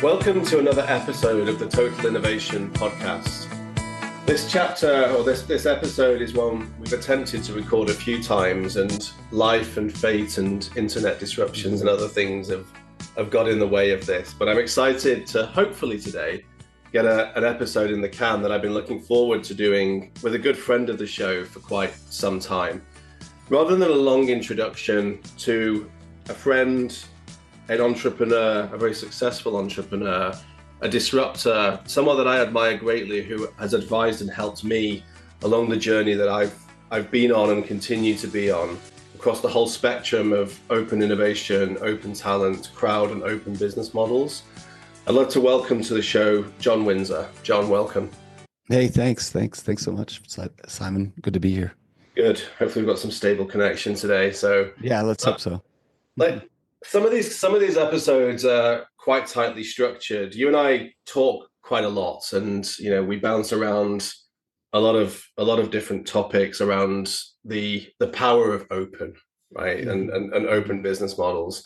Welcome to another episode of the Total Innovation Podcast. This chapter, or this episode, is one we've attempted to record a few times, and life and fate and internet disruptions and other things have got in the way of this. But I'm excited to hopefully today get an episode in the can that I've been looking forward to doing with a good friend of the show for quite some time. Rather than a long introduction to a friend, an entrepreneur, a very successful entrepreneur, a disruptor, someone that I admire greatly, who has advised and helped me along the journey that I've been on and continue to be on across the whole spectrum of open innovation, open talent, crowd and open business models. I'd love to welcome to the show, John Winsor. John, welcome. Hey, thanks so much, Simon. Good to be here. Good. Hopefully we've got some stable connection today. So yeah, let's hope so. Some of these episodes are quite tightly structured. You and I talk quite a lot, and we bounce around a lot of different topics around the power of open, right? And open business models.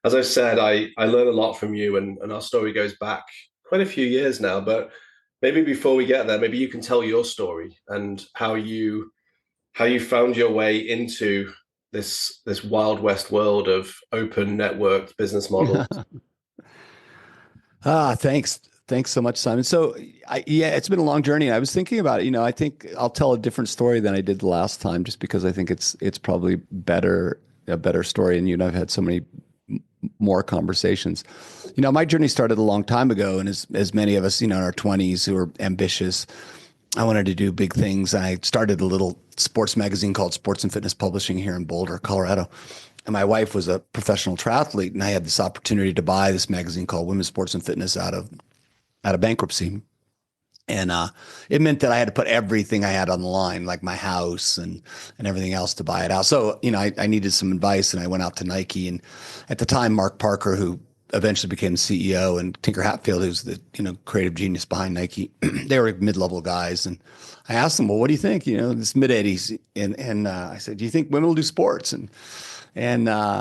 As I said, I learn a lot from you, and our story goes back quite a few years now. But maybe before we get there, maybe you can tell your story and how you found your way into this wild west world of open networked business models. Thanks so much, Simon. So it's been a long journey. I was thinking about it. I think I'll tell a different story than I did the last time, just because I think it's probably a better story. And I've had so many more conversations. My journey started a long time ago, and as many of us, in our 20s who are ambitious, I wanted to do big things. I started a little sports magazine called Sports and Fitness Publishing here in Boulder, Colorado. And my wife was a professional triathlete, and I had this opportunity to buy this magazine called Women's Sports and Fitness out of bankruptcy. And it meant that I had to put everything I had on the line, like my house and everything else, to buy it out. So, I needed some advice, and I went out to Nike. And at the time, Mark Parker, who eventually became CEO, and Tinker Hatfield, who's the creative genius behind Nike, they were mid-level guys. And I asked them, well, what do you think? This mid-80s. And I said, do you think women will do sports? And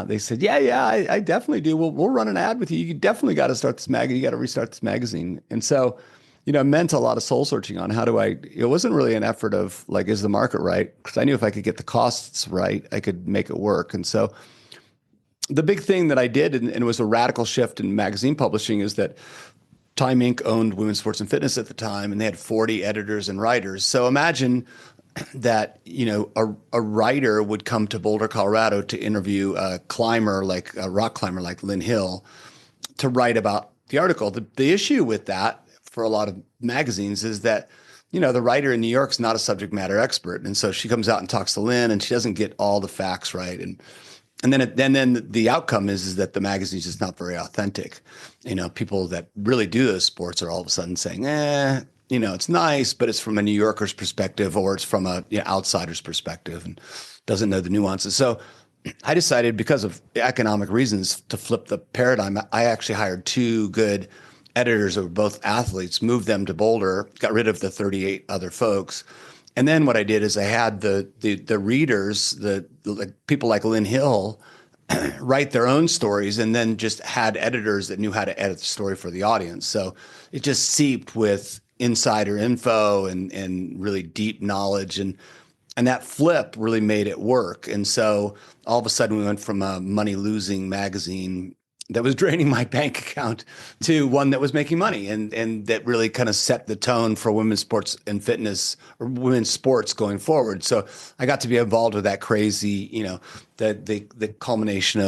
they said, yeah, I definitely do. We'll run an ad with you. You definitely got to start this magazine. You got to restart this magazine. And so, it meant a lot of soul searching on it wasn't really an effort of like, is the market right? Because I knew if I could get the costs right, I could make it work. And so the big thing that I did, and it was a radical shift in magazine publishing, is that Time Inc. owned Women's Sports and Fitness at the time, and they had 40 editors and writers. So imagine that, a writer would come to Boulder, Colorado to interview a rock climber like Lynn Hill to write about the article. The issue with that for a lot of magazines is that, the writer in New York is not a subject matter expert. And so she comes out and talks to Lynn, and she doesn't get all the facts right. And then the outcome is that the magazine is just not very authentic. People that really do those sports are all of a sudden saying, it's nice, but it's from a New Yorker's perspective, or it's from a outsider's perspective, and doesn't know the nuances. So I decided, because of economic reasons, to flip the paradigm. I actually hired two good editors who were both athletes, moved them to Boulder, got rid of the 38 other folks. And then what I did is I had the readers, the people like Lynn Hill, write their own stories, and then just had editors that knew how to edit the story for the audience. So it just seeped with insider info and really deep knowledge, and that flip really made it work. And so all of a sudden we went from a money losing magazine that was draining my bank account to one that was making money, and that really kind of set the tone for women's sports and fitness, or women's sports, going forward. So I got to be involved with that crazy, the culmination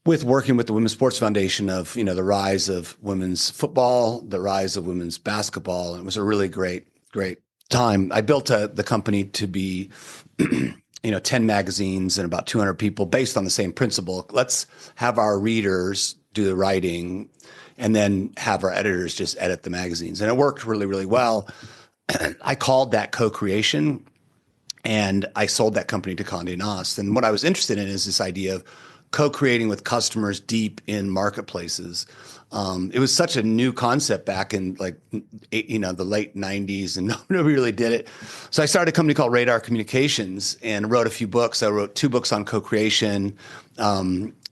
with working with the Women's Sports Foundation of, the rise of women's football, the rise of women's basketball. And it was a really great time. I built the company to be 10 magazines and about 200 people, based on the same principle. Let's have our readers do the writing, and then have our editors just edit the magazines. And it worked really, really well. I called that co-creation, and I sold that company to Conde Nast. And what I was interested in is this idea of co-creating with customers deep in marketplaces. It was such a new concept back in the late 90s, and nobody really did it. So I started a company called Radar Communications and wrote a few books. I wrote 2 books on co-creation,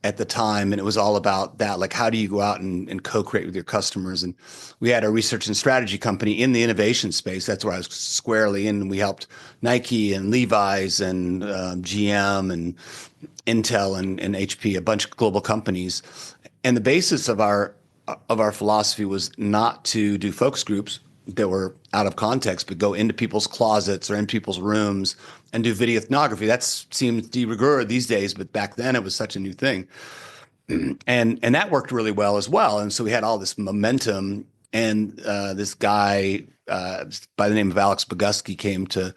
at the time, and it was all about that. Like, how do you go out and co-create with your customers? And we had a research and strategy company in the innovation space. That's where I was squarely in. We helped Nike and Levi's and GM and Intel and HP, a bunch of global companies. And the basis of our philosophy was not to do focus groups that were out of context, but go into people's closets or in people's rooms and do video ethnography. That seems de rigueur these days, but back then it was such a new thing. And that worked really well as well. And so we had all this momentum, and this guy by the name of Alex Bogusky came to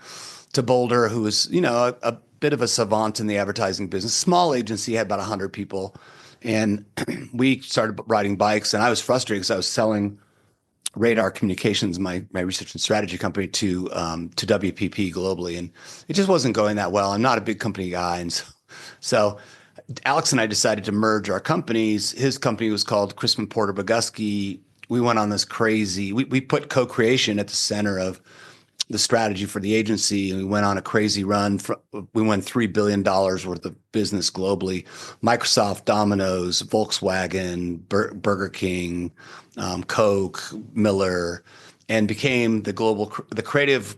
Boulder, who was, a bit of a savant in the advertising business. Small agency, had about 100 people. And we started riding bikes, and I was frustrated because I was selling Radar Communications, my research and strategy company, to WPP globally, and it just wasn't going that well. I'm not a big company guy, and so Alex and I decided to merge our companies. His company was called Crispin Porter Bogusky. We went on this crazy. We put co-creation at the center of the strategy for the agency, and we went on a crazy run. We won $3 billion worth of business globally. Microsoft, Domino's, Volkswagen, Burger King, Coke, Miller, and became the global creative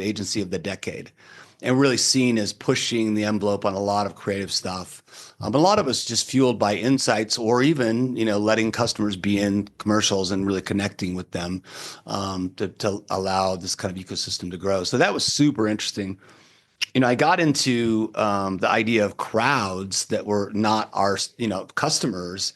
agency of the decade, and really seen as pushing the envelope on a lot of creative stuff. A lot of us just fueled by insights, or even, letting customers be in commercials and really connecting with them to allow this kind of ecosystem to grow. So that was super interesting. I got into the idea of crowds that were not our, customers,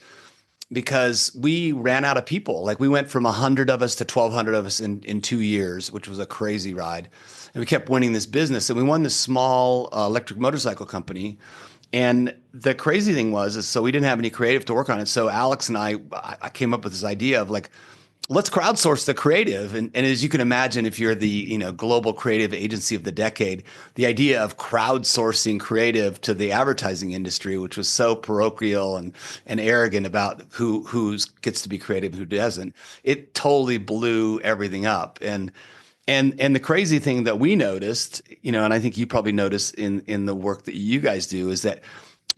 because we ran out of people. Like, we went from 100 of us to 1,200 of us in 2 years, which was a crazy ride. And we kept winning this business, and we won this small electric motorcycle company. And the crazy thing was, so we didn't have any creative to work on it. So Alex and I came up with this idea of, like, let's crowdsource the creative. And as you can imagine, if you're the global creative agency of the decade, the idea of crowdsourcing creative to the advertising industry, which was so parochial and arrogant about who gets to be creative and who doesn't, it totally blew everything up. And the crazy thing that we noticed, and I think you probably noticed in the work that you guys do, is that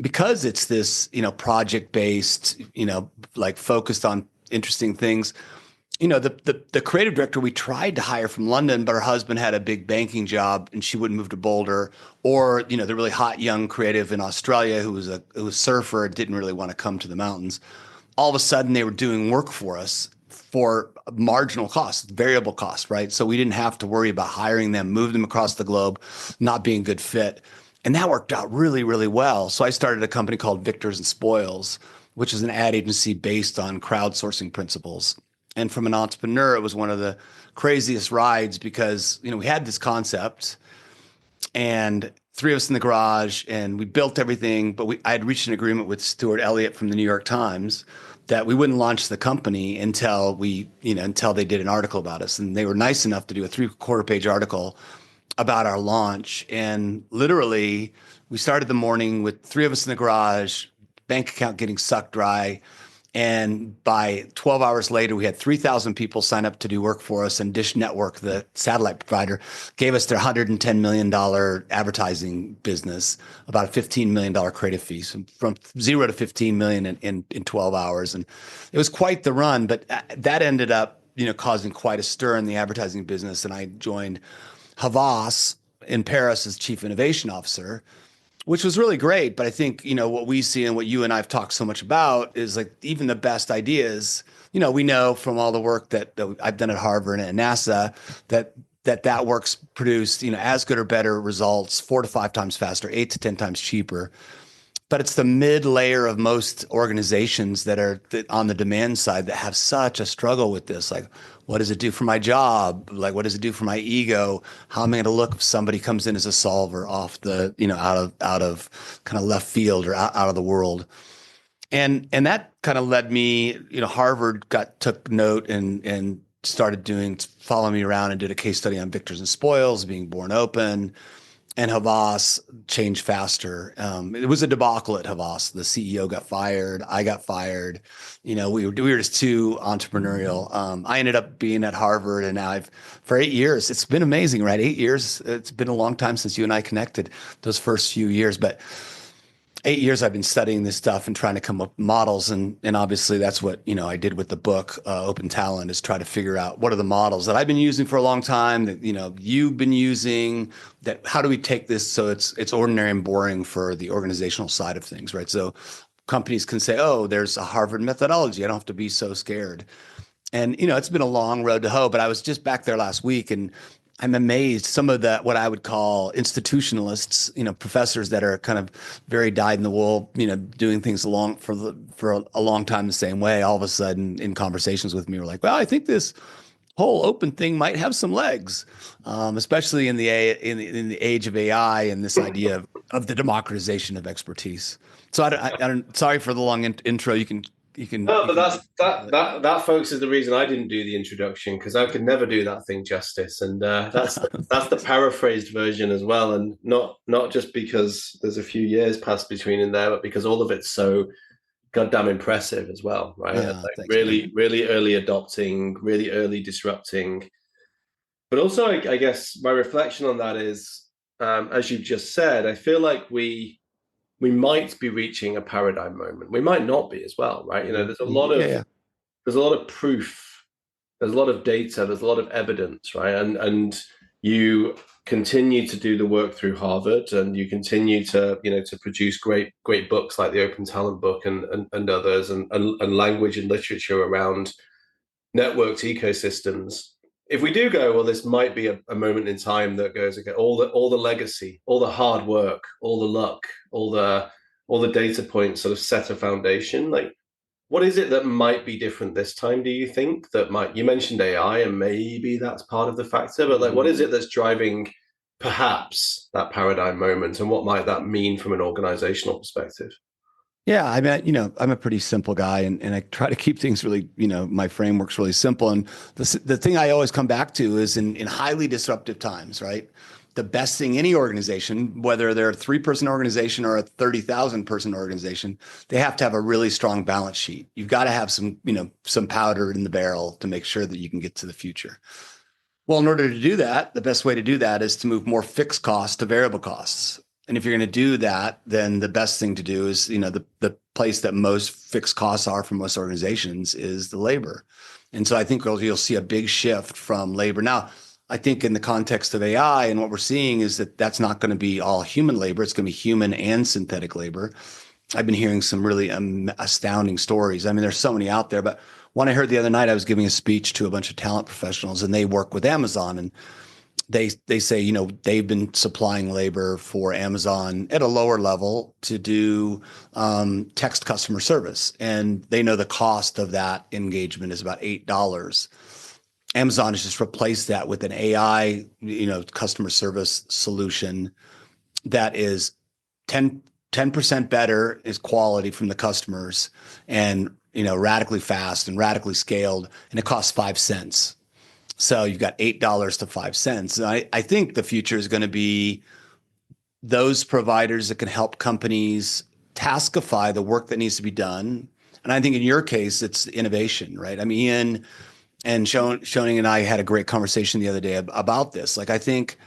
because it's this, project-based, like focused on interesting things, the creative director we tried to hire from London, but her husband had a big banking job and she wouldn't move to Boulder, or, the really hot young creative in Australia who was a surfer, didn't really want to come to the mountains. All of a sudden they were doing work for us for marginal costs, variable costs, right? So we didn't have to worry about hiring them, move them across the globe, not being a good fit. And that worked out really, really well. So I started a company called Victors and Spoils, which is an ad agency based on crowdsourcing principles. And from an entrepreneur, it was one of the craziest rides, because, we had this concept and 3 of us in the garage, and we built everything, but I had reached an agreement with Stuart Elliott from the New York Times that we wouldn't launch the company until until they did an article about us. And they were nice enough to do a 3/4-page article about our launch. And literally, we started the morning with 3 of us in the garage, bank account getting sucked dry. And by 12 hours later, we had 3,000 people sign up to do work for us, and Dish Network, the satellite provider, gave us their $110 million advertising business, about a $15 million creative fee, so from 0 to 15 million in 12 hours. And it was quite the run, but that ended up, causing quite a stir in the advertising business. And I joined Havas in Paris as chief innovation officer, which was really great. But I think, what we see and what you and I have talked so much about is, like, even the best ideas, we know from all the work that I've done at Harvard and at NASA that work's produced, as good or better results 4 to 5 times faster, 8 to 10 times cheaper. But it's the mid layer of most organizations that are on the demand side that have such a struggle with this. Like, what does it do for my job? Like, what does it do for my ego? How am I going to look if somebody comes in as a solver off the, out of kind of left field or out of the world? And that kind of led me, Harvard took note and started following me around and did a case study on Victors and Spoils, being born open. and Havas changed faster. It was a debacle at Havas. The CEO got fired. I got fired. We were just too entrepreneurial. I ended up being at Harvard, and now for 8 years. It's been amazing, right? 8 years. It's been a long time since you and I connected. Those first few years, but 8 years I've been studying this stuff and trying to come up with models, and obviously that's what I did with the book Open Talent, is try to figure out what are the models that I've been using for a long time that you've been using, that how do we take this so it's ordinary and boring for the organizational side of things, right? So companies can say, oh, there's a Harvard methodology, I don't have to be so scared. And it's been a long road to hoe, but I was just back there last week, and I'm amazed some of the what I would call institutionalists, professors that are kind of very dyed in the wool, doing things for a long time the same way. All of a sudden, in conversations with me, were like, "Well, I think this whole open thing might have some legs, especially in the age of AI and this idea of the democratization of expertise." So I don't. Sorry for the long intro. You can. No, but that folks is the reason I didn't do the introduction, because I could never do that thing justice, and that's the paraphrased version as well, and not just because there's a few years passed between in there, but because all of it's so goddamn impressive as well, right? Yeah, like thanks, really, man. really early adopting, really early disrupting. But also, I guess my reflection on that is, as you've just said, I feel like we might be reaching a paradigm moment. We might not be as well, right? There's a lot of Yeah. there's a lot of proof, there's a lot of data, there's a lot of evidence, right? And you continue to do the work through Harvard, and you continue to to produce great books like the Open Talent book and others, and language and literature around networked ecosystems. If we do go, well, this might be a moment in time that goes, okay, all the legacy, all the hard work, all the luck, all the data points sort of set a foundation. Like, what is it that might be different this time, do you think? You mentioned AI, and maybe that's part of the factor, but like, what is it that's driving perhaps that paradigm moment, and what might that mean from an organizational perspective? Yeah, I mean, I'm a pretty simple guy, and I try to keep things really, my framework's really simple. And the thing I always come back to is in highly disruptive times, right? The best thing any organization, whether they're a 3-person organization or a 30,000 person organization, they have to have a really strong balance sheet. You've got to have some powder in the barrel to make sure that you can get to the future. Well, in order to do that, the best way to do that is to move more fixed costs to variable costs. And if you're going to do that, then the best thing to do is, the place that most fixed costs are for most organizations is the labor. And so I think you'll see a big shift from labor. Now, I think in the context of AI, and what we're seeing is that that's not going to be all human labor. It's going to be human and synthetic labor. I've been hearing some really astounding stories. I mean, there's so many out there, but one I heard the other night, I was giving a speech to a bunch of talent professionals, and they work with Amazon, and they say, they've been supplying labor for Amazon at a lower level to do text customer service. And they know the cost of that engagement is about $8. Amazon has just replaced that with an AI, customer service solution that is 10% better, is quality from the customers, and, radically fast and radically scaled, and it costs 5 cents. So you've got $8 to 5 cents. And I think the future is going to be those providers that can help companies taskify the work that needs to be done. And I think in your case, it's innovation, right? I mean, Ian and Shoning and I had a great conversation the other day about this. Like, I think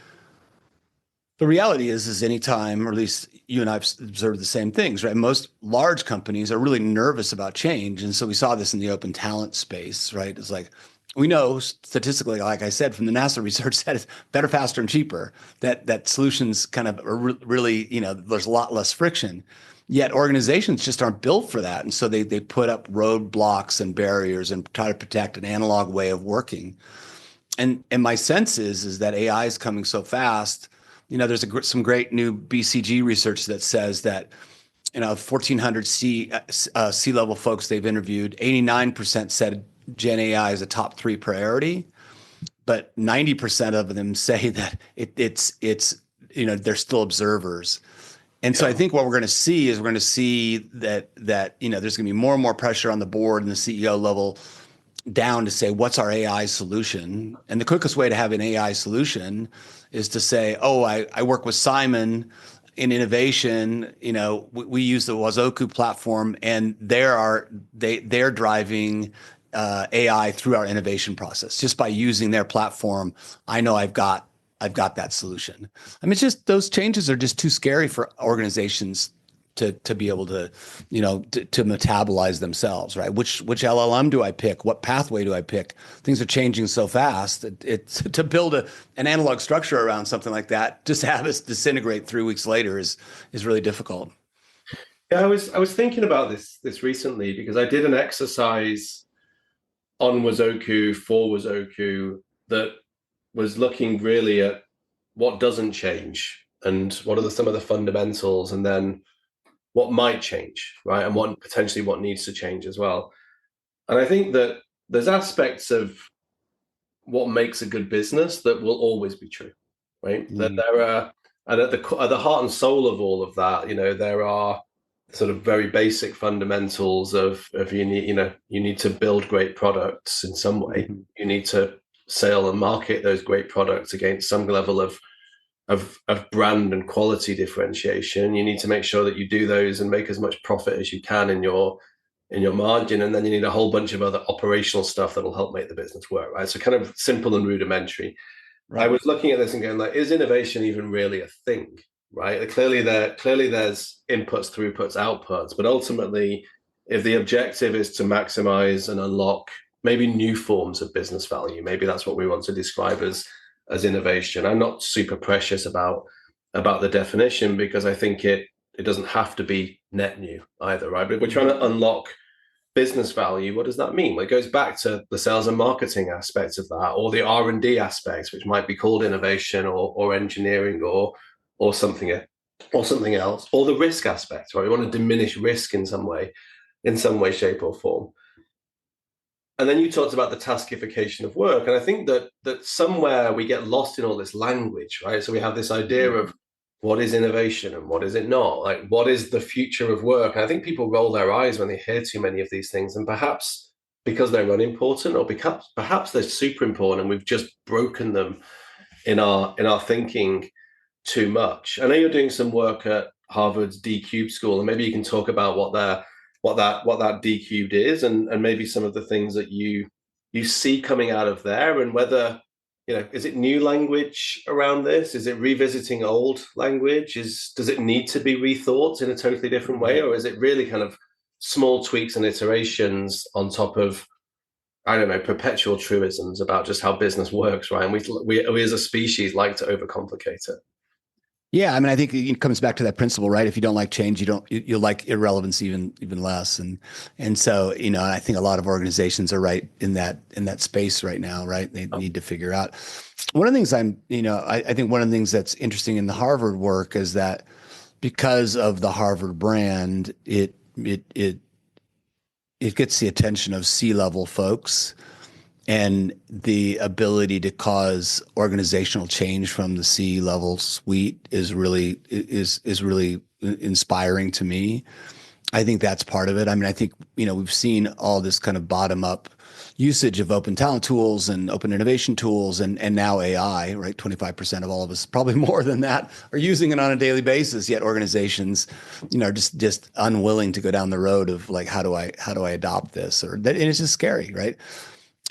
the reality is anytime, or at least you and I've observed the same things, right? Most large companies are really nervous about change. And so we saw this in the open talent space, right? It's like, we know statistically, like I said, from the NASA research, that it's better, faster, and cheaper, that solutions kind of are really, there's a lot less friction. Yet organizations just aren't built for that. And so they put up roadblocks and barriers and try to protect an analog way of working. And my sense is that AI is coming so fast. There's some great new BCG research that says that 1,400 C-level folks they've interviewed, 89% said Gen AI is a top 3 priority, but 90% of them say that it's they're still observers. And so I think what we're going to see is that there's going to be more and more pressure on the board and the CEO level down to say, what's our AI solution? And the quickest way to have an AI solution is to say, oh, I work with Simon in innovation. We use the Wazoku platform, and they're driving AI through our innovation process. Just by using their platform, I know I've got that solution. I mean, it's just those changes are just too scary for organizations to be able to, to metabolize themselves, right? Which LLM do I pick? What pathway do I pick? Things are changing so fast. It's to build an analog structure around something like that, just have us disintegrate 3 weeks later is really difficult. Yeah, I was thinking about this recently because I did an exercise on Wazoku for Wazoku that was looking really at what doesn't change and what are some of the fundamentals, and then what might change, right? And what needs to change as well. And I think that there's aspects of what makes a good business that will always be true, right? That there are, and at the heart and soul of all of that, there are sort of very basic fundamentals of you need to build great products in some way. You need to sell and market those great products against some level of brand and quality differentiation. You need to make sure that you do those and make as much profit as you can in your margin, and then you need a whole bunch of other operational stuff that will help make the business work, right? So kind of simple and rudimentary. Right. I was looking at this and going, like, is innovation even really a thing, right? Clearly there's inputs, throughputs, outputs, but ultimately, if the objective is to maximize and unlock maybe new forms of business value, maybe that's what we want to describe as innovation. I'm not super precious about the definition, because I think it doesn't have to be net new either, right? But if we're trying to unlock business value, what does that mean? Well, it goes back to the sales and marketing aspects of that, or the R&D aspects, which might be called innovation or engineering or something else, or the risk aspect, right? We want to diminish risk in some way, shape, or form. And then you talked about the taskification of work. And I think that somewhere we get lost in all this language, right? So we have this idea of what is innovation and what is it not? Like, what is the future of work? And I think people roll their eyes when they hear too many of these things. And perhaps because they're unimportant, or because perhaps they're super important and we've just broken them in our thinking too much. I know you're doing some work at Harvard's D-Cubed school, and maybe you can talk about what that D-Cubed is, and maybe some of the things that you see coming out of there, and whether, is it new language around this? Is it revisiting old language? Does it need to be rethought in a totally different way? Or is it really kind of small tweaks and iterations on top of, I don't know, perpetual truisms about just how business works, right? And we as a species like to overcomplicate it. Yeah, I mean, I think it comes back to that principle, right? If you don't like change, you'll like irrelevance even less, and so I think a lot of organizations are right in that space right now, right? They need to figure out. One of the things I think one of the things that's interesting in the Harvard work is that because of the Harvard brand, it gets the attention of C-level folks, and the ability to cause organizational change from the C-level suite is really inspiring to me. I think that's part of it. I mean, I think we've seen all this kind of bottom up usage of open talent tools and open innovation tools, and now AI, right? 25% of all of us, probably more than that, are using it on a daily basis. Yet organizations, are just unwilling to go down the road of like, how do I adopt this? And it's just scary, right?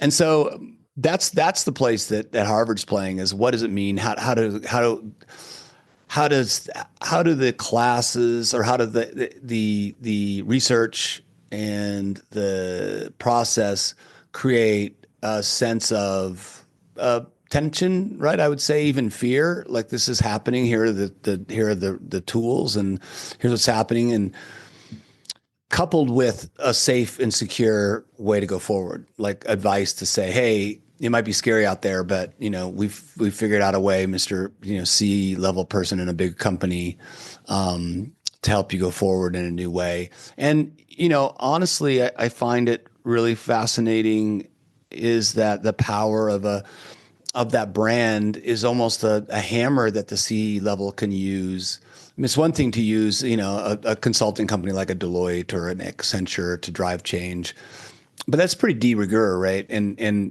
And so that's the place that Harvard's playing, is what does it mean? How do the classes, or how do the research and the process create a sense of tension, right? I would say even fear, like this is happening. Here are the tools, and here's what's happening, and coupled with a safe and secure way to go forward, like advice to say, hey, it might be scary out there, but we've figured out a way, Mr. C-level person in a big company, to help you go forward in a new way. And honestly, I find it really fascinating is that the power of that brand is almost a hammer that the C-level can use. I mean, it's one thing to use, a consulting company like a Deloitte or an Accenture to drive change. but that's pretty de rigueur, right?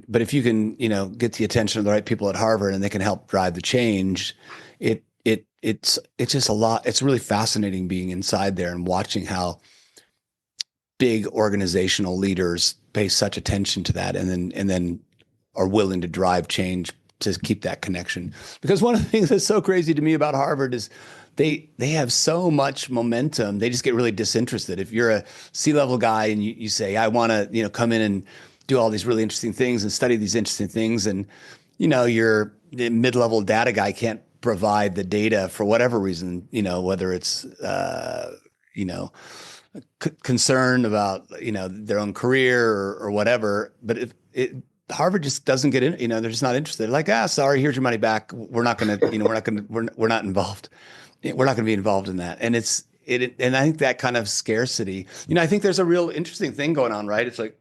But if you can, get the attention of the right people at Harvard and they can help drive the change, it's just a lot. It's really fascinating being inside there and watching how big organizational leaders pay such attention to that, and then are willing to drive change to keep that connection. Because one of the things that's so crazy to me about Harvard is they have so much momentum. They just get really disinterested. If you're a C-level guy and you say, I want to, come in and do all these really interesting things and study these interesting things, and your mid-level data guy can't provide the data for whatever reason, whether it's concern about their own career or whatever. But if Harvard just doesn't get in, they're just not interested. Like, sorry, here's your money back. We're not going to, we're not involved. We're not going to be involved in that. And and I think that kind of scarcity, I think there's a real interesting thing going on, right? It's like,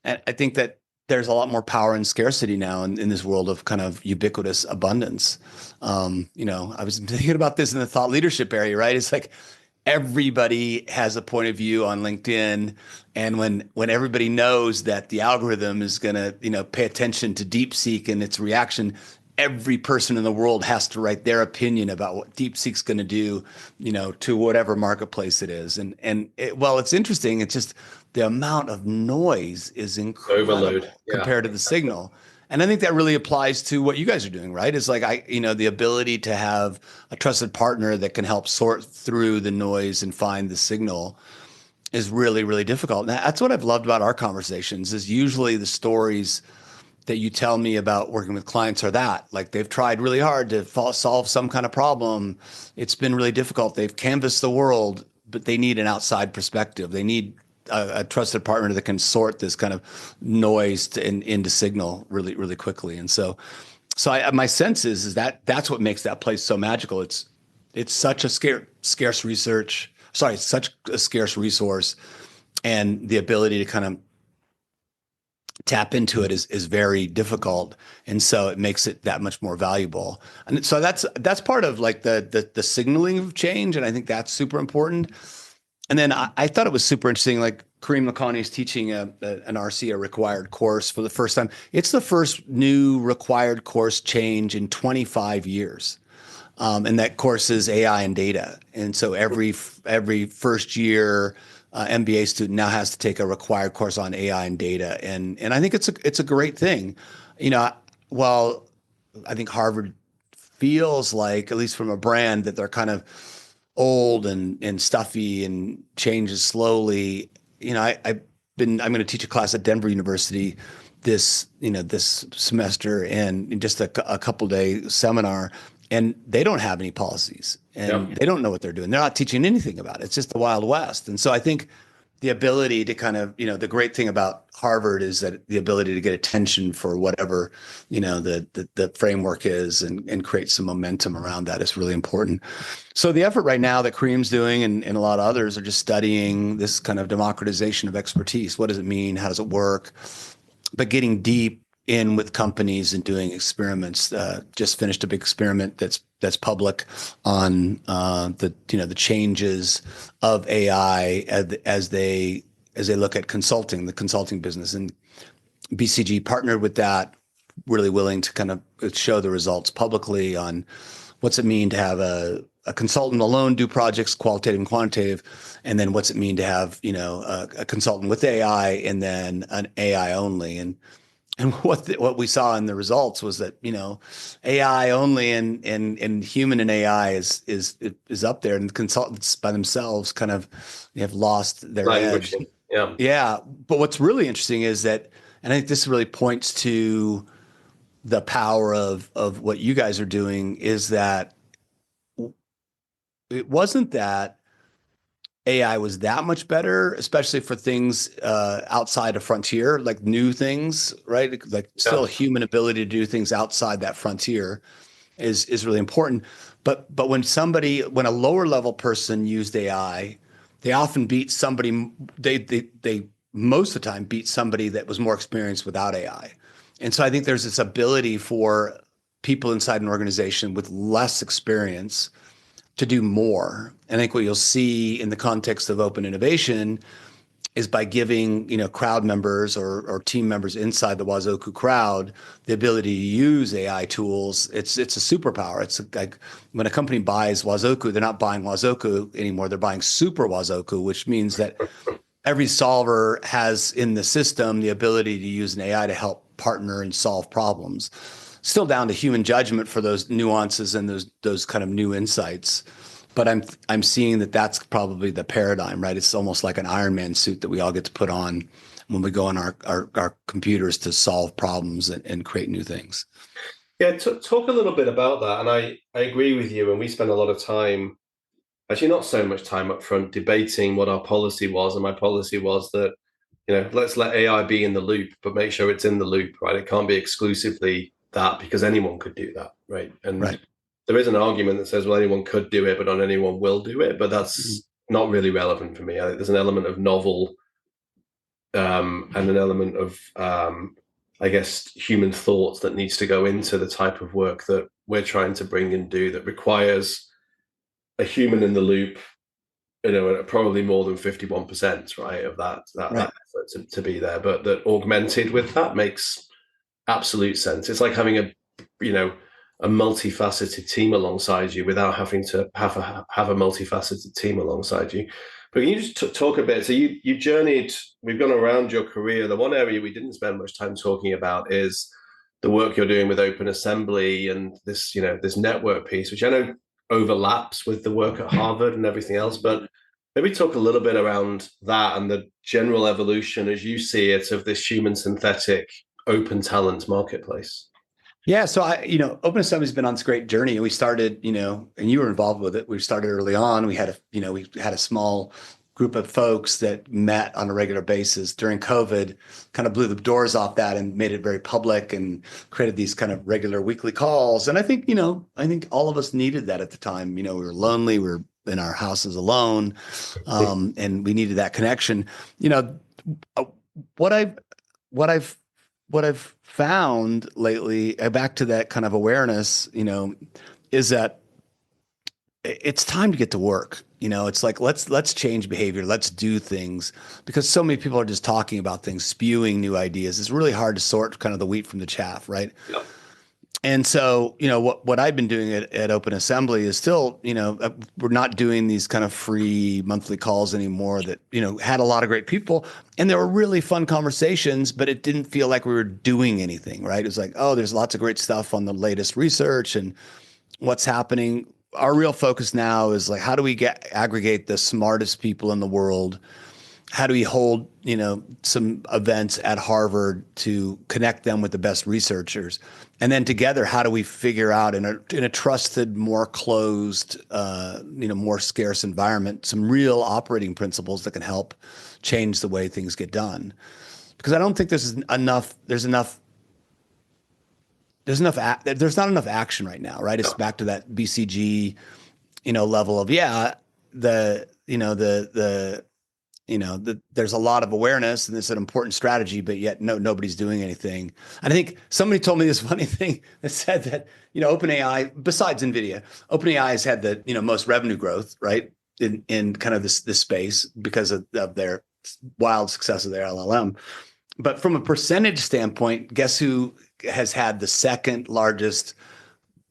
I think that there's a lot more power in scarcity now in this world of kind of ubiquitous abundance. I was thinking about this in the thought leadership area, right? It's like everybody has a point of view on LinkedIn. And when everybody knows that the algorithm is going to, pay attention to DeepSeek and its reaction, every person in the world has to write their opinion about what DeepSeek's going to do, to whatever marketplace it is. Well, it's interesting. It's just the amount of noise is incredible Overload. compared to the signal. And I think that really applies to what you guys are doing, right? It's like, the ability to have a trusted partner that can help sort through the noise and find the signal is really, really difficult. And that's what I've loved about our conversations is usually the stories that you tell me about working with clients are that, like, they've tried really hard to solve some kind of problem. It's been really difficult. They've canvassed the world, but they need an outside perspective. They need a trusted partner that can sort this kind of noise into signal really, really quickly. And so my sense is that that's what makes that place so magical. It's such a scarce resource, and the ability to kind of tap into it is very difficult, and so it makes it that much more valuable. And so that's part of like the signaling of change, and I think that's super important. And then I thought it was super interesting. Like Kareem Lakhani is teaching an RC, a required course, for the first time. It's the first new required course change in 25 years. And that course is AI and data. And so every first year MBA student now has to take a required course on AI and data. And I think it's a great thing. While I think Harvard feels like, at least from a brand, that they're kind of old and stuffy and changes slowly. I'm going to teach a class at Denver University this semester, and just a couple day seminar, and they don't have any policies, and they don't know what they're doing. They're not teaching anything about it. It's just the Wild West. And so I think the ability to kind of, the great thing about Harvard is that the ability to get attention for whatever, the framework is, and create some momentum around that is really important. So the effort right now that Kareem's doing and a lot of others are just studying this kind of democratization of expertise. What does it mean? How does it work? But getting deep in with companies and doing experiments. Just finished a big experiment that's public on the changes of AI as they look at the consulting business, and BCG partnered with that, really willing to kind of show the results publicly on what's it mean to have a consultant alone do projects, qualitative and quantitative, and then what's it mean to have a consultant with AI and then an AI only. And what we saw in the results was that AI only and human and AI is up there, and consultants by themselves kind of have lost their edge. Yeah. But what's really interesting is that, and I think this really points to the power of what you guys are doing, is that it wasn't that AI was that much better, especially for things outside of frontier, like new things, right? Like still human ability to do things outside that frontier is really important. But when a lower level person used AI, they often beat somebody. They most of the time beat somebody that was more experienced without AI. And so I think there's this ability for people inside an organization with less experience to do more. And I think what you'll see in the context of open innovation is by giving, crowd members or team members inside the Wazoku crowd the ability to use AI tools. It's a superpower. It's like when a company buys Wazoku, they're not buying Wazoku anymore. They're buying Super Wazoku, which means that every solver has in the system the ability to use an AI to help partner and solve problems. Still down to human judgment for those nuances and those kind of new insights. But I'm seeing that that's probably the paradigm, right? It's almost like an Iron Man suit that we all get to put on when we go on our computers to solve problems and create new things. Yeah, talk a little bit about that. And I agree with you. And we spend a lot of time, actually not so much time up front, debating what our policy was. And my policy was that, let's let AI be in the loop, but make sure it's in the loop, right? It can't be exclusively that, because anyone could do that, right? And right. There is an argument that says, well, anyone could do it, but not anyone will do it. But that's not really relevant for me. I think there's an element of novel and an element of, I guess, human thought that needs to go into the type of work that we're trying to bring and do that requires a human in the loop, probably more than 51%, right, of that effort to be there. But that augmented with that makes absolute sense. It's like having a multifaceted team alongside you without having to have a multifaceted team alongside you. But can you just talk a bit? So you journeyed, we've gone around your career. The one area we didn't spend much time talking about is the work you're doing with Open Assembly and this network piece, which I know overlaps with the work at Harvard and everything else. But maybe talk a little bit around that and the general evolution as you see it of this human synthetic open talent marketplace. Yeah, so Open Assembly's been on this great journey. We started, and you were involved with it. We started early on. We had a small group of folks that met on a regular basis during COVID, kind of blew the doors off that and made it very public and created these kind of regular weekly calls. And I think all of us needed that at the time. We were lonely. We were in our houses alone, and we needed that connection. What I've found lately, back to that kind of awareness, is that it's time to get to work. It's like, let's change behavior. Let's do things, because so many people are just talking about things, spewing new ideas. It's really hard to sort kind of the wheat from the chaff, right? Yeah. And so, what I've been doing at Open Assembly is still, we're not doing these kind of free monthly calls anymore that, had a lot of great people, and there were really fun conversations, but it didn't feel like we were doing anything, right? It was like, oh, there's lots of great stuff on the latest research and what's happening. Our real focus now is like, how do we aggregate the smartest people in the world? How do we hold, some events at Harvard to connect them with the best researchers? And then together, how do we figure out in a trusted, more closed, more scarce environment, some real operating principles that can help change the way things get done? Because I don't think there's not enough action right now, right? It's back to that BCG, level of, there's a lot of awareness and it's an important strategy, but yet nobody's doing anything. And I think somebody told me this funny thing that said that, OpenAI, besides NVIDIA, OpenAI has had the, most revenue growth, right? In kind of this space because of their wild success of their LLM. But from a percentage standpoint, guess who has had the second largest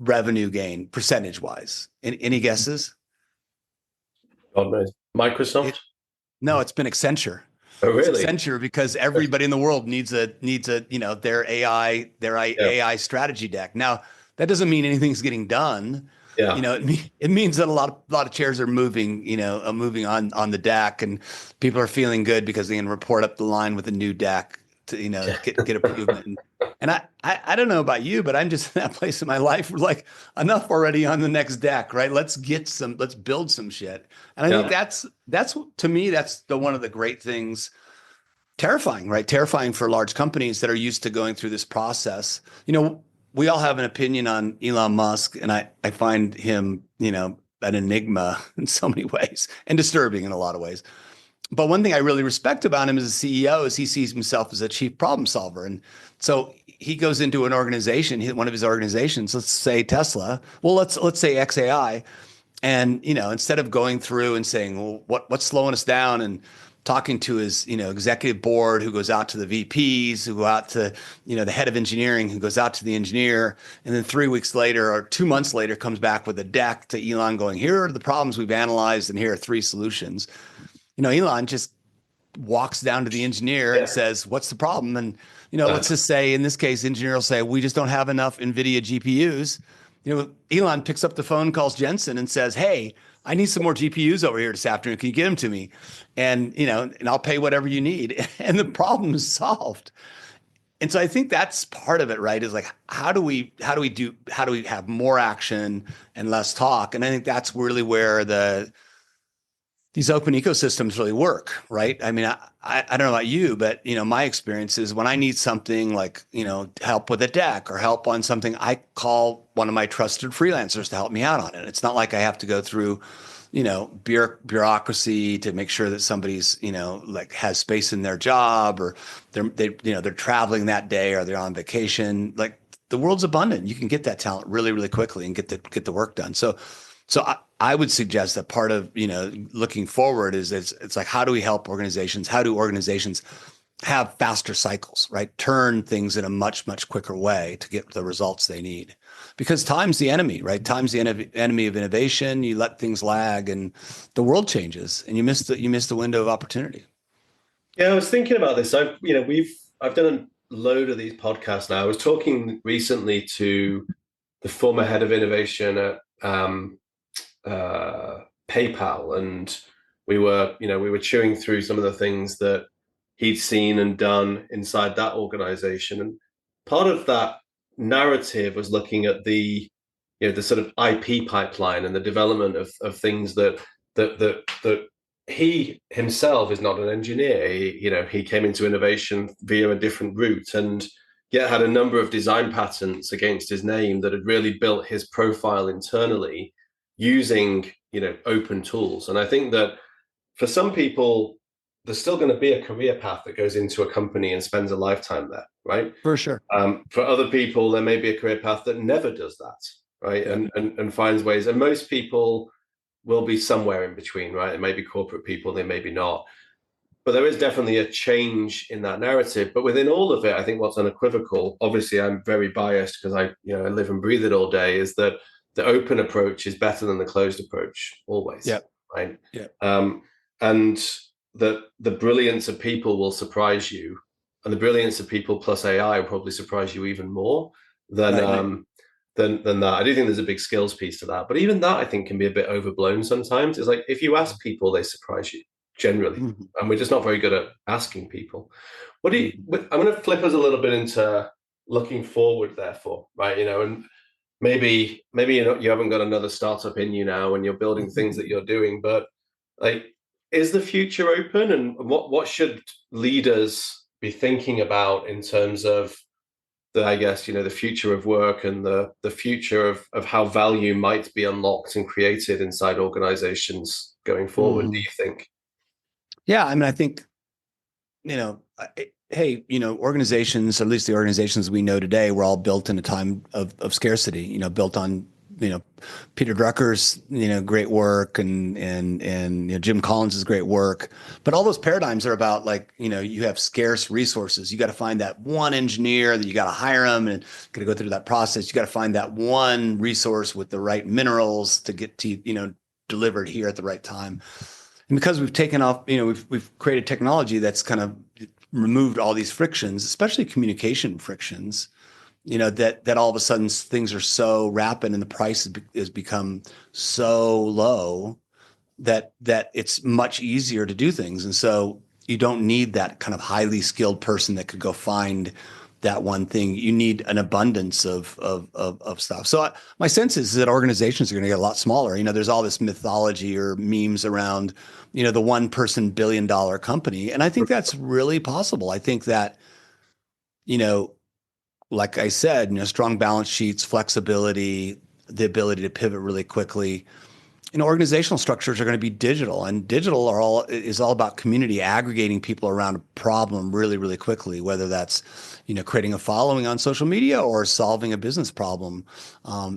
revenue gain percentage wise? Any guesses? God knows. Microsoft? No, it's been Accenture. Oh, really? It's Accenture, because everybody in the world needs their AI strategy deck. Now, that doesn't mean anything's getting done. Yeah. It means that a lot of chairs are moving, moving on the deck, and people are feeling good because they can report up the line with a new deck to, get improvement. And I don't know about you, but I'm just in that place in my life where, like, enough already on the next deck, right? Let's build some shit. And I think that's to me, that's one of the great things. Terrifying, right? Terrifying for large companies that are used to going through this process. We all have an opinion on Elon Musk, and I find him, an enigma in so many ways and disturbing in a lot of ways. But one thing I really respect about him as a CEO is he sees himself as a chief problem solver. And so he goes into an organization, one of his organizations, let's say Tesla. Well, let's say XAI. And, instead of going through and saying, well, what's slowing us down? And, talking to his, executive board, who goes out to the VPs, who go out to, the head of engineering, who goes out to the engineer. And then 3 weeks later or 2 months later comes back with a deck to Elon going, here are the problems we've analyzed and here are 3 solutions. Elon just walks down to the engineer and says, what's the problem? And, let's just say in this case, engineer will say, we just don't have enough NVIDIA GPUs. Elon picks up the phone, calls Jensen and says, hey, I need some more GPUs over here this afternoon. Can you get them to me? And, and I'll pay whatever you need. And the problem is solved. And so I think that's part of it, right? Is like, how do we have more action and less talk? And I think that's really where these open ecosystems really work, right? I mean, I don't know about you, but my experience is when I need something like, help with a deck or help on something, I call one of my trusted freelancers to help me out on it. It's not like I have to go through, bureaucracy to make sure that somebody's, like has space in their job or they're traveling that day or they're on vacation. Like the world's abundant. You can get that talent really, really quickly and get the work done. So I would suggest that part of, looking forward is it's like, how do we help organizations? How do organizations have faster cycles, right? Turn things in a much, much quicker way to get the results they need. Because time's the enemy, right? Time's the enemy of innovation. You let things lag and the world changes and you miss the window of opportunity. Yeah, I was thinking about this. I've done a load of these podcasts now. I was talking recently to the former head of innovation at PayPal, and we were chewing through some of the things that he'd seen and done inside that organization. And part of that narrative was looking at the sort of IP pipeline and the development of things that he himself is not an engineer. He came into innovation via a different route and yet had a number of design patents against his name that had really built his profile internally using open tools. And I think that for some people, there's still going to be a career path that goes into a company and spends a lifetime there, right? For sure. For other people, there may be a career path that never does that, right? Yeah. And finds ways. And most people will be somewhere in between, right? It may be corporate people, they may be not. But there is definitely a change in that narrative. But within all of it, I think what's unequivocal, obviously I'm very biased because I live and breathe it all day, is that the open approach is better than the closed approach always. Yeah. Right. Yeah. And the brilliance of people will surprise you, and the brilliance of people plus AI will probably surprise you even more than that. I do think there's a big skills piece to that, but even that I think can be a bit overblown sometimes. It's like if you ask people, they surprise you generally, and we're just not very good at asking people. I'm going to flip us a little bit into looking forward, therefore, right? And maybe you haven't got another startup in you now, and you're building things that you're doing, but like, is the future open, and what should leaders be thinking about in terms of the future of work and the future of how value might be unlocked and created inside organizations going forward? Do you think? Yeah, I mean, I think, organizations, at least the organizations we know today, were all built in a time of scarcity, built on, Peter Drucker's, great work and Jim Collins's great work. But all those paradigms are about you have scarce resources. You got to find that one engineer that you got to hire them and got to go through that process. You got to find that one resource with the right minerals to get to, delivered here at the right time. And because we've taken off, we've created technology that's kind of removed all these frictions, especially communication frictions, that all of a sudden things are so rapid and the price has become so low that it's much easier to do things. And so you don't need that kind of highly skilled person that could go find that one thing. You need an abundance of stuff. So my sense is that organizations are going to get a lot smaller. There's all this mythology or memes around, the one person $1 billion company. And I think that's really possible. I think that, like I said, strong balance sheets, flexibility, the ability to pivot really quickly. Organizational structures are going to be digital, and digital is all about community, aggregating people around a problem really, really quickly, whether that's, creating a following on social media or solving a business problem.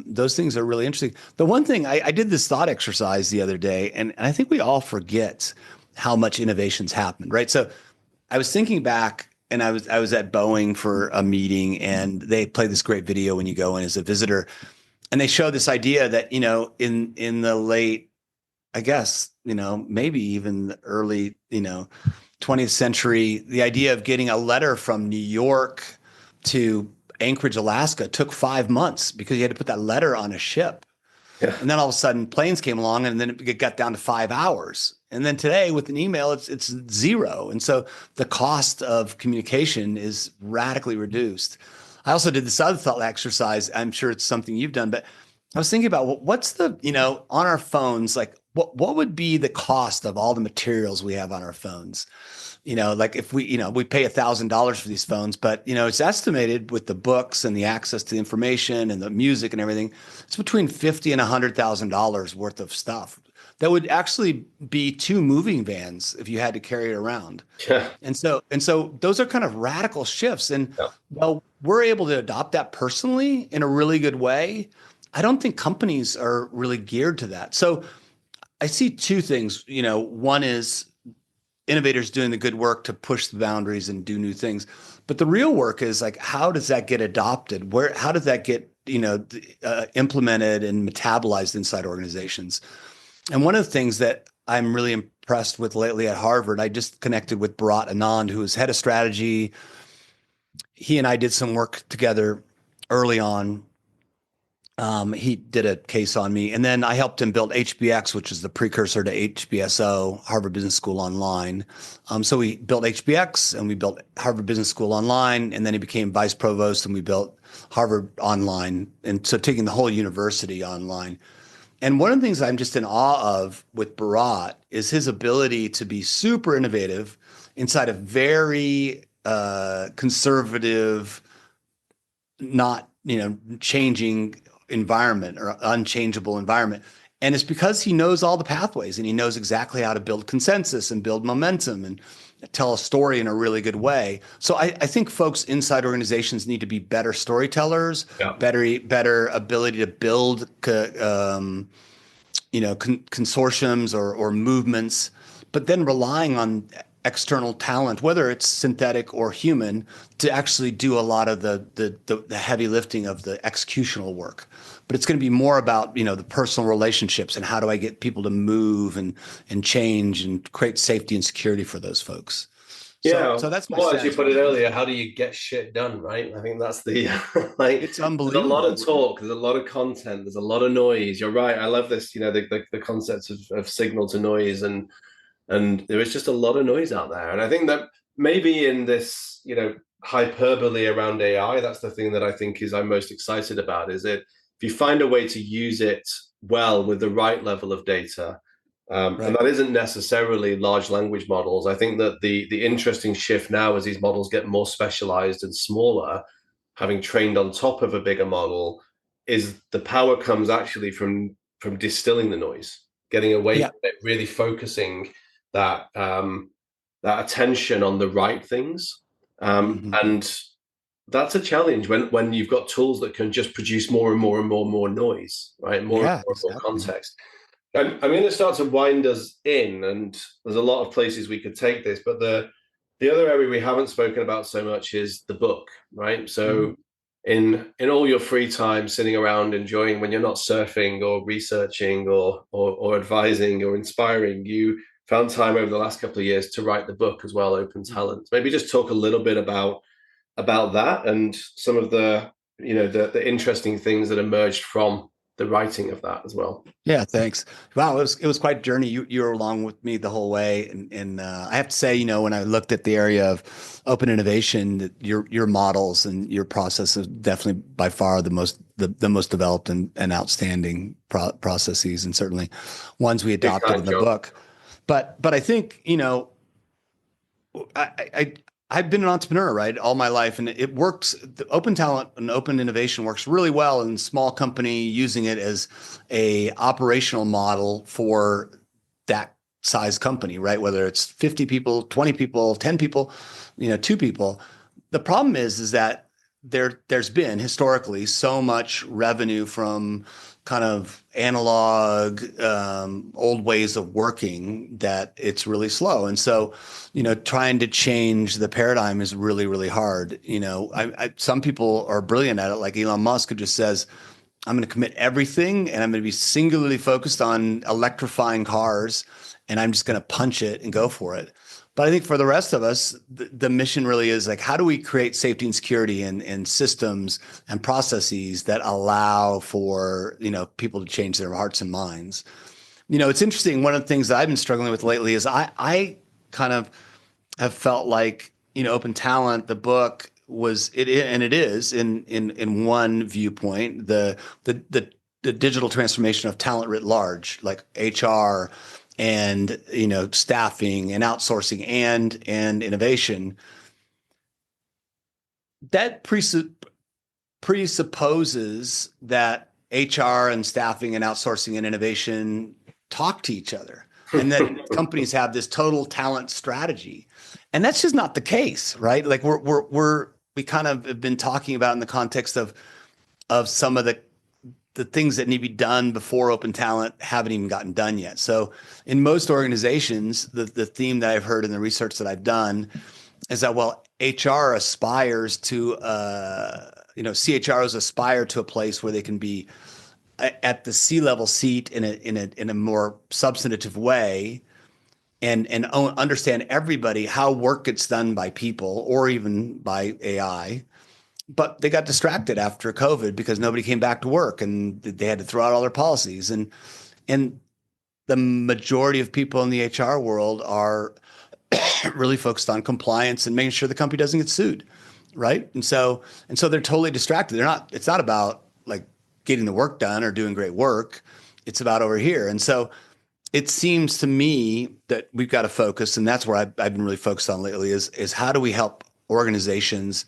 Those things are really interesting. The one thing I did this thought exercise the other day, and I think we all forget how much innovation's happened, right? So I was thinking back, and I was at Boeing for a meeting, and they play this great video when you go in as a visitor, and they show this idea that, in the late, I guess, maybe even the early, 20th century, the idea of getting a letter from New York to Anchorage, Alaska took 5 months because you had to put that letter on a ship. Yeah. And then all of a sudden planes came along, and then it got down to 5 hours. And then today with an email, it's zero. And so the cost of communication is radically reduced. I also did this other thought exercise. I'm sure it's something you've done, but I was thinking about what's the, on our phones, like what would be the cost of all the materials we have on our phones? Like if we pay $1,000 for these phones, but it's estimated with the books and the access to the information and the music and everything, it's between $50,000 and $100,000 worth of stuff that would actually be 2 moving vans if you had to carry it around. Yeah. And so those are kind of radical shifts. And Yeah. well, we're able to adopt that personally in a really good way. I don't think companies are really geared to that. So I see 2 things. One is innovators doing the good work to push the boundaries and do new things. But the real work is like, how does that get adopted? How does that get, implemented and metabolized inside organizations? And one of the things that I'm really impressed with lately at Harvard, I just connected with Bharat Anand, who is head of strategy. He and I did some work together early on. He did a case on me, and then I helped him build HBX, which is the precursor to HBSO, Harvard Business School Online. So we built HBX, and we built Harvard Business School Online, and then he became vice provost, and we built Harvard Online, and so taking the whole university online. And one of the things I'm just in awe of with Bharat is his ability to be super innovative inside a very conservative, not changing environment or unchangeable environment. And it's because he knows all the pathways, and he knows exactly how to build consensus and build momentum and tell a story in a really good way. So I think folks inside organizations need to be better storytellers, Yeah. better ability to build consortiums or movements, but then relying on external talent, whether it's synthetic or human, to actually do a lot of the heavy lifting of the executional work. But it's going to be more about, the personal relationships and how do I get people to move and change and create safety and security for those folks. Yeah. So that's my well, sense. as you put it earlier, how do you get shit done, right? I think that's the like. It's unbelievable. There's a lot of talk. There's a lot of content. There's a lot of noise. You're right. I love this. The concepts of signal to noise, and there is just a lot of noise out there. And I think that maybe in this, hyperbole around AI, that's the thing that I think I'm most excited about. Is it if you find a way to use it well with the right level of data. Right. And that isn't necessarily large language models. I think that the interesting shift now as these models get more specialized and smaller, having trained on top of a bigger model, is the power comes actually from distilling the noise, getting away from it, really focusing that attention on the right things. And that's a challenge when you've got tools that can just produce more and more and more noise, right? More and more context. I'm going to start to wind us in, and there's a lot of places we could take this, but the other area we haven't spoken about so much is the book, right? So in all your free time, sitting around enjoying, when you're not surfing or researching or advising or inspiring, you found time over the last couple of years to write the book as well, Open Talent. Maybe just talk a little bit about that and some of the the interesting things that emerged from the writing of that as well. Yeah, thanks. Wow, it was quite a journey. You were along with me the whole way, and I have to say, when I looked at the area of open innovation, that your models and your process is definitely by far the most developed and outstanding processes, and certainly ones we adopted in the book. But I think I've been an entrepreneur, right, all my life, and it works. The open talent and open innovation works really well in small company, using it as a operational model for that size company, right? Whether it's 50 people, 20 people, 10 people, 2 people. The problem is that there's been historically so much revenue from kind of analog, old ways of working that it's really slow. And so, trying to change the paradigm is really, really hard. Some people are brilliant at it, like Elon Musk, who just says, I'm going to commit everything and I'm going to be singularly focused on electrifying cars and I'm just going to punch it and go for it. But I think for the rest of us, the mission really is like, how do we create safety and security and systems and processes that allow for, people to change their hearts and minds? It's interesting. One of the things that I've been struggling with lately is I kind of have felt like, Open Talent, the book was it, and it is in one viewpoint, the digital transformation of talent writ large, like HR and staffing and outsourcing and innovation. That presupposes that HR and staffing and outsourcing and innovation talk to each other, and that companies have this total talent strategy, and that's just not the case, right? Like we kind of have been talking about in the context of some of the things that need to be done before Open Talent haven't even gotten done yet. So in most organizations, the theme that I've heard in the research that I've done is that, well, HR aspires to, CHROs aspire to a place where they can be at the C-level seat in a more substantive way and understand everybody, how work gets done by people or even by AI. But they got distracted after COVID because nobody came back to work and they had to throw out all their policies. And the majority of people in the HR world are really focused on compliance and making sure the company doesn't get sued, right? And so they're totally distracted. It's not about like getting the work done or doing great work. It's about over here. And so it seems to me that we've got to focus, and that's where I've been really focused on lately is how do we help organizations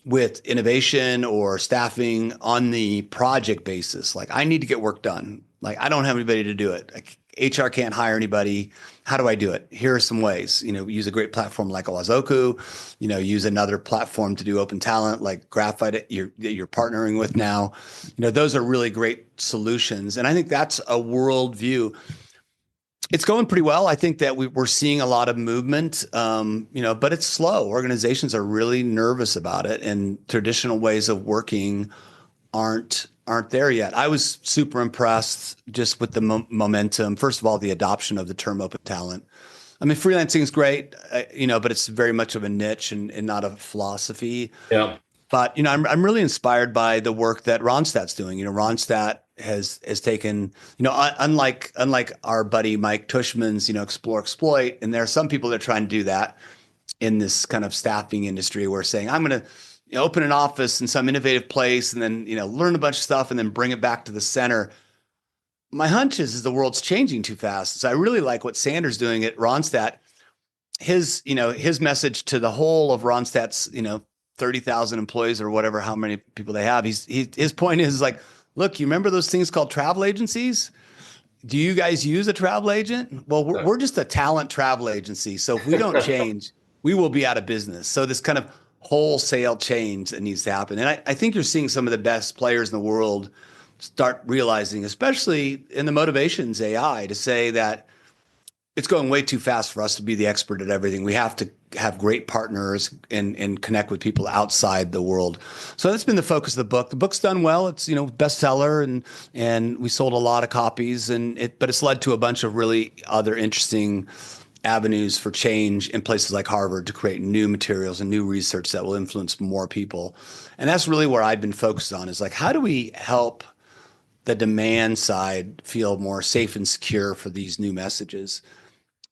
with innovation or staffing on the project basis. Like, I need to get work done. Like, I don't have anybody to do it. Like, HR can't hire anybody. How do I do it? Here are some ways. Use a great platform like Wazoku. Use another platform to do Open Talent like Graphite that you're partnering with now. Those are really great solutions. And I think that's a worldview. It's going pretty well. I think that we're seeing a lot of movement, but it's slow. Organizations are really nervous about it, and traditional ways of working aren't there yet. I was super impressed just with the momentum. First of all, the adoption of the term Open Talent. I mean, freelancing is great, but it's very much of a niche and not a philosophy. Yeah. But I'm really inspired by the work that Ronstadt's doing. Ronstadt has taken, unlike our buddy Mike Tushman's, explore exploit, and there are some people that are trying to do that in this kind of staffing industry, where saying I'm going to open an office in some innovative place and then learn a bunch of stuff and then bring it back to the center. My hunch is the world's changing too fast. So I really like what Sanders doing at Ronstadt. His message to the whole of Ronstadt's 30,000 employees or whatever, how many people they have. His point is like, look, you remember those things called travel agencies? Do you guys use a travel agent? Well, we're just a talent travel agency. So if we don't change, we will be out of business. So this kind of wholesale change that needs to happen. And I think you're seeing some of the best players in the world start realizing, especially in the motivations AI, to say that it's going way too fast for us to be the expert at everything. We have to have great partners and connect with people outside the world. So that's been the focus of the book. The book's done well. It's bestseller and we sold a lot of copies but it's led to a bunch of really other interesting avenues for change in places like Harvard to create new materials and new research that will influence more people. And that's really where I've been focused on, is like, how do we help the demand side feel more safe and secure for these new messages?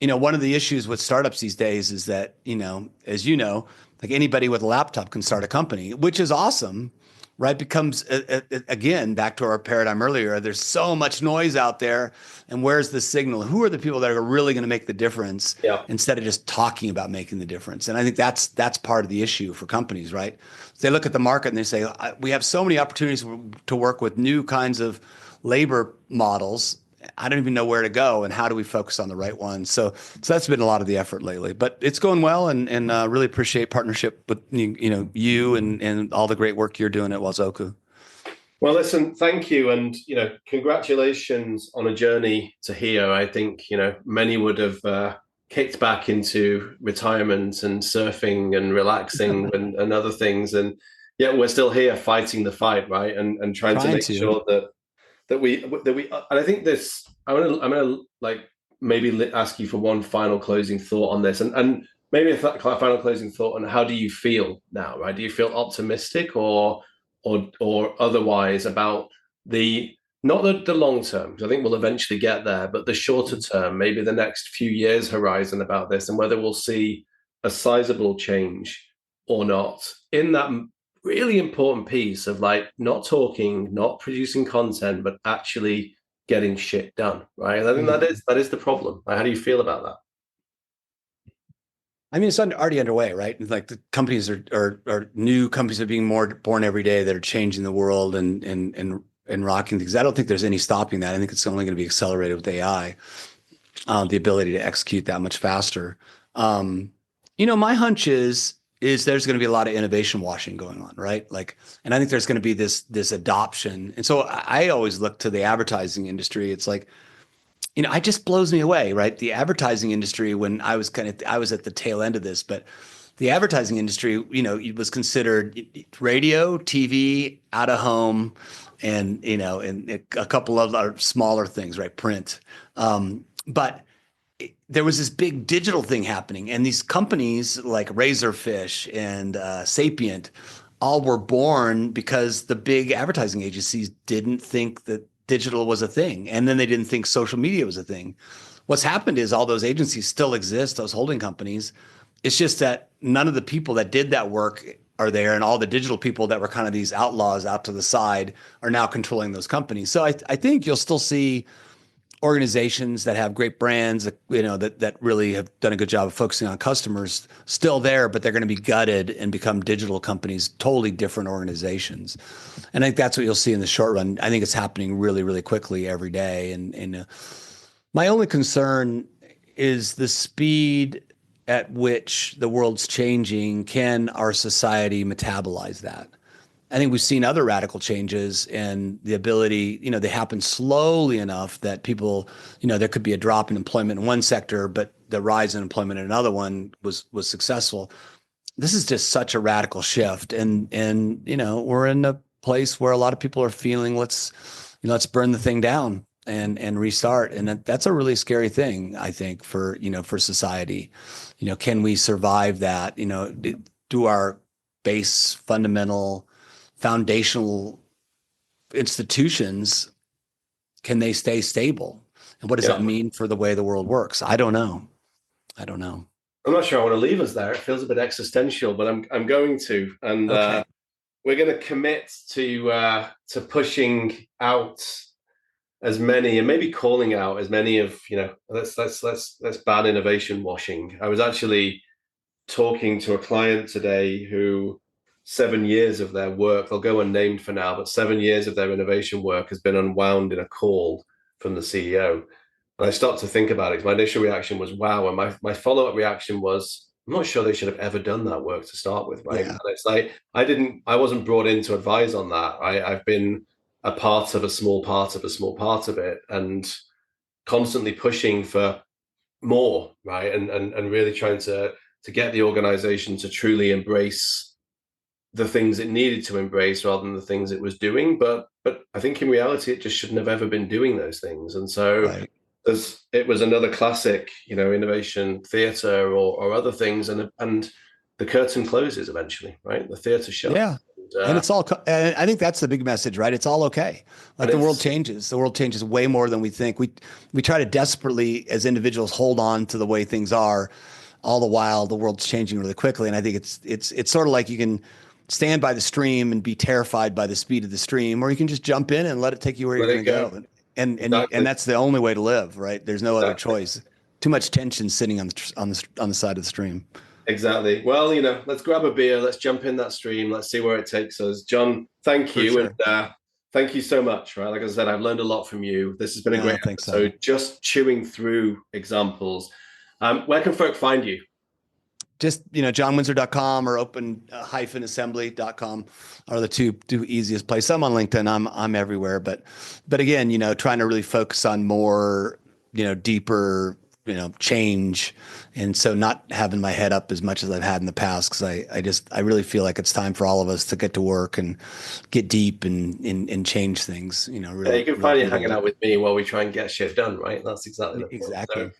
One of the issues with startups these days is that, as like anybody with a laptop can start a company, which is awesome, right? Becomes, again, back to our paradigm earlier, there's so much noise out there. And where's the signal? Who are the people that are really going to make the difference instead of just talking about making the difference? And I think that's part of the issue for companies, right? So they look at the market and they say, we have so many opportunities to work with new kinds of labor models. I don't even know where to go, and how do we focus on the right ones? So that's been a lot of the effort lately, but it's going well, and really appreciate partnership with you and all the great work you're doing at Wazoku. Well, listen, thank you. And, congratulations on a journey to here. I think, many would have kicked back into retirement and surfing and relaxing and other things. And yet we're still here fighting the fight, right? And trying to Trying make to. sure that we, and I think this, I'm gonna like maybe ask you for one final closing thought on this, and maybe a final closing thought on how do you feel now, right? Do you feel optimistic or otherwise about the not the long term, because I think we'll eventually get there, but the shorter term, maybe the next few years horizon about this, and whether we'll see a sizable change or not in that really important piece of like not talking, not producing content, but actually getting shit done, right? I think that is the problem. How do you feel about that? I mean, it's already underway, right? Like the companies are new companies are being more born every day that are changing the world and rocking things. I don't think there's any stopping that. I think it's only going to be accelerated with AI, the ability to execute that much faster. My hunch is there's going to be a lot of innovation washing going on, right? Like, and I think there's going to be this adoption. And so I always look to the advertising industry. It's like, it just blows me away, right? The advertising industry, when I was at the tail end of this, but the advertising industry, it was considered radio, TV, out of home, and a couple of other smaller things, right? Print. But there was this big digital thing happening, and these companies like Razorfish and Sapient all were born because the big advertising agencies didn't think that digital was a thing, and then they didn't think social media was a thing. What's happened is all those agencies still exist, those holding companies. It's just that none of the people that did that work are there, and all the digital people that were kind of these outlaws out to the side are now controlling those companies. So I think you'll still see organizations that have great brands, that really have done a good job of focusing on customers still there, but they're going to be gutted and become digital companies, totally different organizations. And I think that's what you'll see in the short run. I think it's happening really, really quickly every day. And my only concern is the speed at which the world's changing. Can our society metabolize that? I think we've seen other radical changes and the ability, they happen slowly enough that people, there could be a drop in employment in one sector, but the rise in employment in another one was successful. This is just such a radical shift. And we're in a place where a lot of people are feeling let's burn the thing down and restart. And that's a really scary thing, I think, for society. Can we survive that? Do our base fundamental foundational institutions, can they stay stable? And what does that mean for the way the world works? I don't know. I'm not sure I want to leave us there. It feels a bit existential, but I'm going to, and okay. We're going to commit to pushing out as many, and maybe calling out as many of let's ban innovation washing. I was actually talking to a client today who 7 years of their work, they'll go unnamed for now, but 7 years of their innovation work has been unwound in a call from the CEO. And I stopped to think about it. My initial reaction was, wow. And my follow-up reaction was, I'm not sure they should have ever done that work to start with, right? Yeah. And it's like, I wasn't brought in to advise on that. I've been a part of a small part of a small part of it, and constantly pushing for more, right? And really trying to get the organization to truly embrace the things it needed to embrace rather than the things it was doing. But I think in reality, it just shouldn't have ever been doing those things. And so it was another classic, innovation theater or other things. And the curtain closes eventually, right? The theater shuts. Yeah. And it's all, and I think that's the big message, right? It's all okay. Like the world changes. The world changes way more than we think. We try to desperately, as individuals, hold on to the way things are, all the while the world's changing really quickly. And I think it's sort of like you can stand by the stream and be terrified by the speed of the stream, or you can just jump in and let it take you where you're going to go. And that's the only way to live, right? There's no other choice. Too much tension sitting on the side of the stream. Exactly. Well, let's grab a beer. Let's jump in that stream. Let's see where it takes us. John, thank you. Sure. And thank you so much. Right. Like I said, I've learned a lot from you. This has been a great episode. So. Just chewing through examples. Where can folk find you? just, johnwindsor.com or open-assembly.com are the two easiest places. I'm on LinkedIn. I'm everywhere, but again, trying to really focus on more, deeper, change. And so not having my head up as much as I've had in the past, because I really feel like it's time for all of us to get to work and get deep and change things, really. Yeah, you can find you hanging out with me while we try and get shit done, right? That's exactly the point. Exactly. So,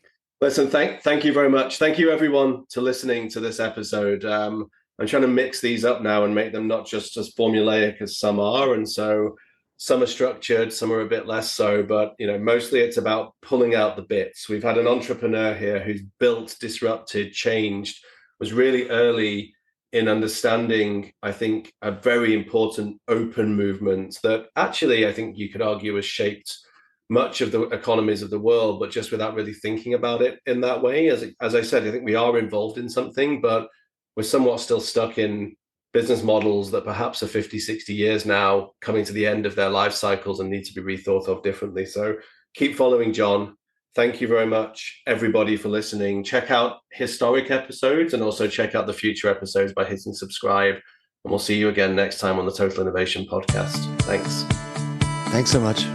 listen, thank you very much. Thank you everyone to listening to this episode. I'm trying to mix these up now and make them not just as formulaic as some are. And so some are structured, some are a bit less so, but mostly it's about pulling out the bits. We've had an entrepreneur here who's built, disrupted, changed, was really early in understanding, I think, a very important open movement that actually I think you could argue has shaped much of the economies of the world, but just without really thinking about it in that way. As I said, I think we are involved in something, but we're somewhat still stuck in business models that perhaps are 50, 60 years now coming to the end of their life cycles and need to be rethought of differently. So keep following John. Thank you very much, everybody, for listening. Check out historic episodes and also check out the future episodes by hitting subscribe. And we'll see you again next time on the Total Innovation Podcast. Thanks. Thanks so much.